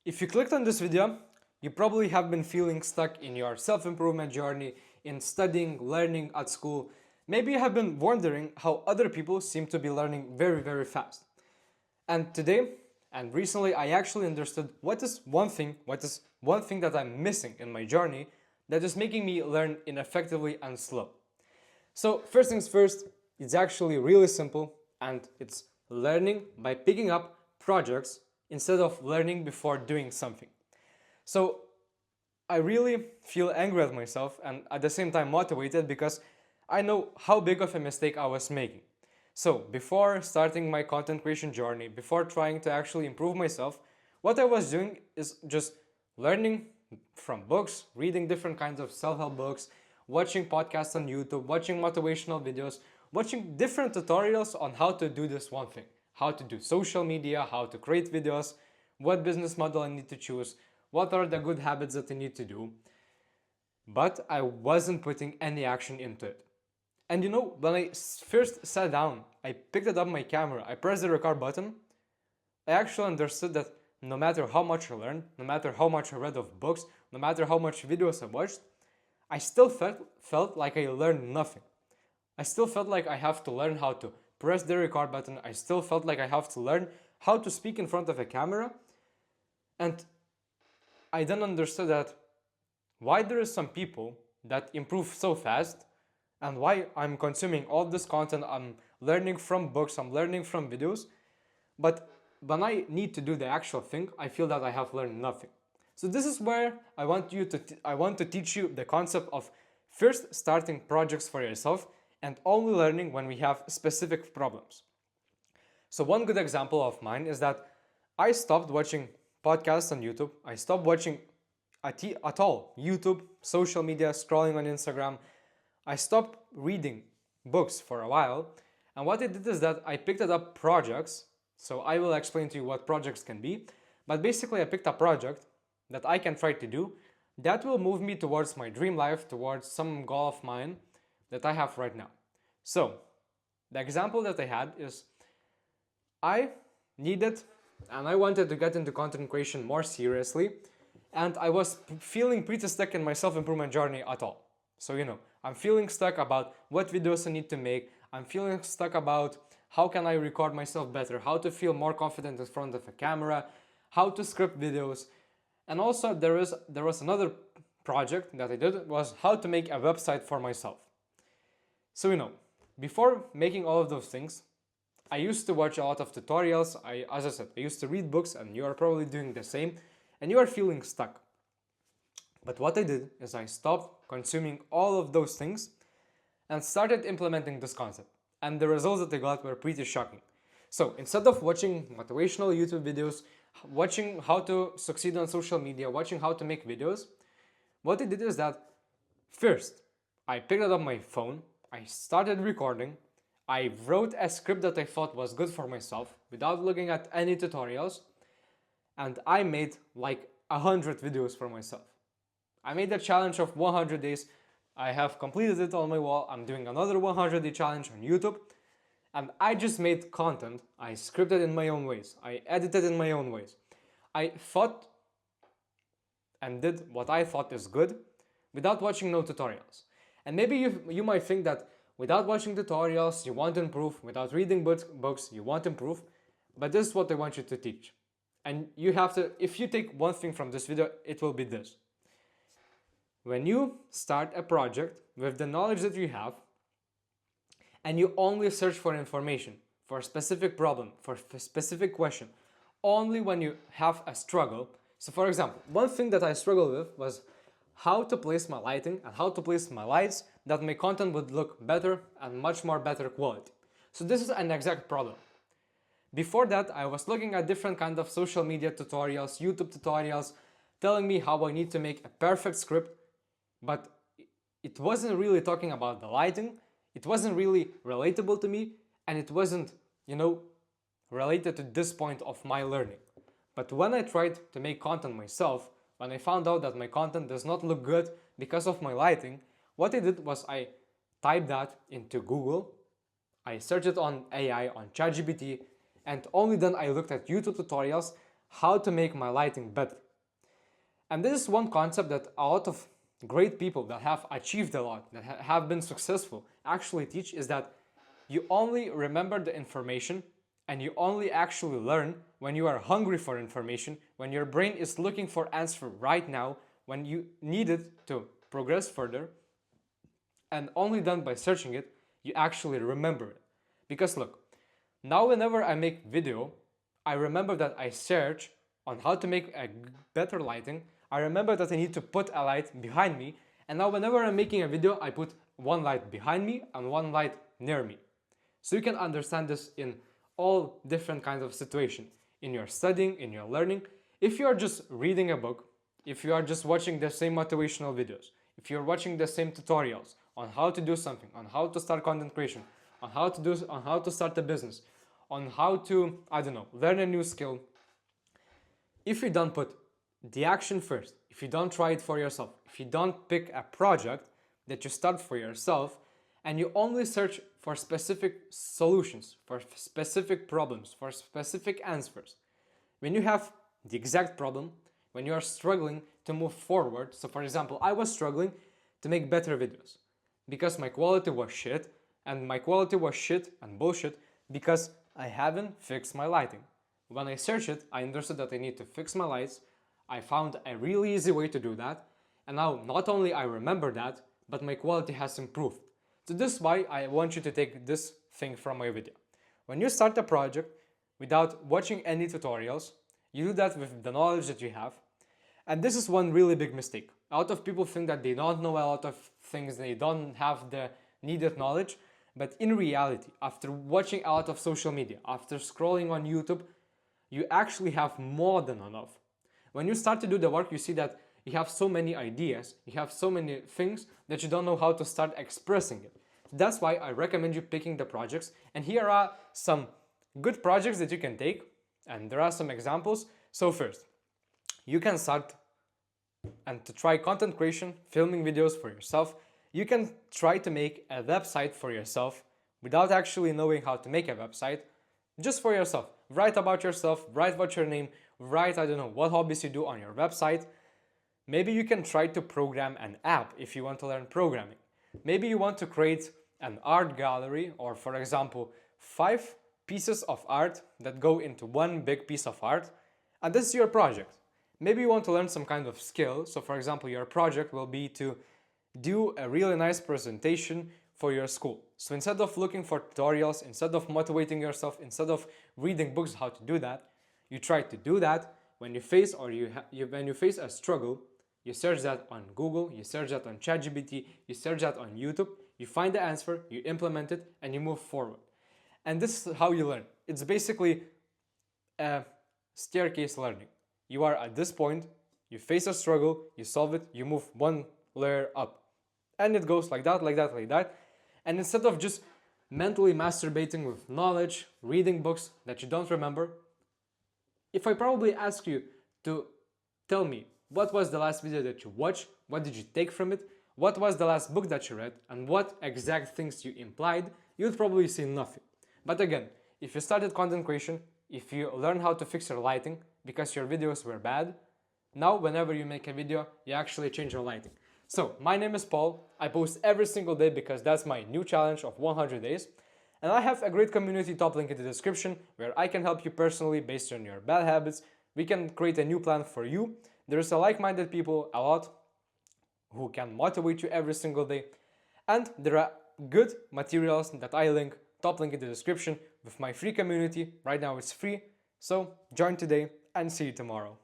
If you clicked on this video, you probably have been feeling stuck in your self-improvement journey, in studying, learning at school. Maybe you have been wondering how other people seem to be learning very, very fast. And today, and recently, I actually understood what is one thing that I'm missing in my journey that is making me learn ineffectively and slow. So first things first, it's actually really simple, and it's learning by picking up projects instead of learning before doing something. So I really feel angry at myself and at the same time motivated because I know how big of a mistake I was making. So before starting my content creation journey, before trying to actually improve myself, what I was doing is just learning from books, reading different kinds of self-help books, watching podcasts on YouTube, watching motivational videos, watching different tutorials on how to do this one thing, how to do social media, how to create videos, what business model I need to choose, what are the good habits that I need to do. But I wasn't putting any action into it. And when I first sat down, I picked up my camera, I pressed the record button, I actually understood that no matter how much I learned, no matter how much I read of books, no matter how much videos I watched, I still felt like I learned nothing. I still felt like I have to learn how to press the record button. I still felt like I have to learn how to speak in front of a camera. And I then understood that why there is some people that improve so fast and why I'm consuming all this content, I'm learning from books, I'm learning from videos, but when I need to do the actual thing, I feel that I have learned nothing. So this is where I want to teach you the concept of first starting projects for yourself and only learning when we have specific problems. So one good example of mine is that I stopped watching podcasts on YouTube. I stopped watching at all YouTube, social media, scrolling on Instagram. I stopped reading books for a while. And what I did is that I picked up projects. So I will explain to you what projects can be. But basically I picked a project that I can try to do that will move me towards my dream life, towards some goal of mine that I have right now. So the example that I had is I needed and I wanted to get into content creation more seriously, and I was feeling pretty stuck in my self-improvement journey at all. So I'm feeling stuck about what videos I need to make. I'm feeling stuck about how can I record myself better, how to feel more confident in front of a camera, how to script videos. And also there was another project that I did was how to make a website for myself. So before making all of those things, I used to watch a lot of tutorials. As I said, I used to read books, and you are probably doing the same, and you are feeling stuck. But what I did is I stopped consuming all of those things and started implementing this concept. And the results that I got were pretty shocking. So instead of watching motivational YouTube videos, watching how to succeed on social media, watching how to make videos, what I did is that first, I picked up my phone, I started recording, I wrote a script that I thought was good for myself without looking at any tutorials, and I made like 100 videos for myself. I made a challenge of 100 days. I have completed it on my wall. I'm doing another 100-day challenge on YouTube, and I just made content. I scripted in my own ways. I edited in my own ways. I thought and did what I thought is good without watching no tutorials. And maybe you might think that without watching tutorials, you want to improve. Without reading books, you want to improve. But this is what I want you to teach. And you have to, if you take one thing from this video, it will be this. When you start a project with the knowledge that you have, and you only search for information, for a specific problem, for a specific question, only when you have a struggle. So for example, one thing that I struggled with was how to place my lighting and how to place my lights that my content would look better and much more better quality. So this is an exact problem. Before that, I was looking at different kind of social media tutorials, YouTube tutorials, telling me how I need to make a perfect script, but it wasn't really talking about the lighting, it wasn't really relatable to me, and it wasn't, related to this point of my learning. But when I tried to make content myself, when I found out that my content does not look good because of my lighting, what I did was I typed that into Google, I searched it on AI, on ChatGPT, and only then I looked at YouTube tutorials how to make my lighting better. And this is one concept that a lot of great people that have achieved a lot, that have been successful, actually teach, is that you only remember the information and you only actually learn when you are hungry for information, when your brain is looking for answer right now, when you need it to progress further, and only then by searching it, you actually remember it. Because look, now whenever I make video, I remember that I search on how to make a better lighting. I remember that I need to put a light behind me, and now whenever I'm making a video, I put one light behind me and one light near me. So you can understand this in all different kinds of situations. In your studying, in your learning. If you are just reading a book, if you are just watching the same motivational videos, if you're watching the same tutorials on how to do something, on how to start content creation, on how to start a business, on how to, I don't know, learn a new skill. If you don't put the action first, if you don't try it for yourself, if you don't pick a project that you start for yourself, and you only search for specific solutions, for specific problems, for specific answers, when you have the exact problem, when you are struggling to move forward. So for example, I was struggling to make better videos because my quality was shit, and my quality was shit and bullshit because I haven't fixed my lighting. When I searched it, I understood that I need to fix my lights. I found a really easy way to do that, and now not only I remember that, but my quality has improved. So this is why I want you to take this thing from my video. When you start a project without watching any tutorials, you do that with the knowledge that you have. And this is one really big mistake. A lot of people think that they don't know a lot of things, they don't have the needed knowledge, but in reality, after watching a lot of social media, after scrolling on YouTube, you actually have more than enough. When you start to do the work, you see that you have so many ideas, you have so many things that you don't know how to start expressing it. That's why I recommend you picking the projects, and here are some good projects that you can take, and there are some examples. So first, you can start and to try content creation, filming videos for yourself. You can try to make a website for yourself without actually knowing how to make a website, just for yourself. Write about yourself, write what's your name, write, I don't know, what hobbies you do on your website. Maybe you can try to program an app if you want to learn programming. Maybe you want to create an art gallery, or for example, 5 pieces of art that go into one big piece of art, and this is your project. Maybe you want to learn some kind of skill, so for example, your project will be to do a really nice presentation for your school. So instead of looking for tutorials, instead of motivating yourself, instead of reading books how to do that, you try to do that. When you face when you face a struggle, you search that on Google, you search that on ChatGPT, you search that on YouTube, you find the answer, you implement it, and you move forward. And this is how you learn. It's basically a staircase learning. You are at this point, you face a struggle, you solve it, you move one layer up. And it goes like that, like that, like that. And instead of just mentally masturbating with knowledge, reading books that you don't remember, if I probably ask you to tell me what was the last video that you watched, what did you take from it, what was the last book that you read, and what exact things you implied, you'd probably say nothing. But again, if you started content creation, if you learn how to fix your lighting because your videos were bad, now whenever you make a video, you actually change your lighting. So, my name is Paul, I post every single day because that's my new challenge of 100 days, and I have a great community, top link in the description, where I can help you personally based on your bad habits. We can create a new plan for you. There's a like-minded people, a lot, who can motivate you every single day, and there are good materials that I link, top link in the description, with my free community. Right now it's free, so join today and see you tomorrow.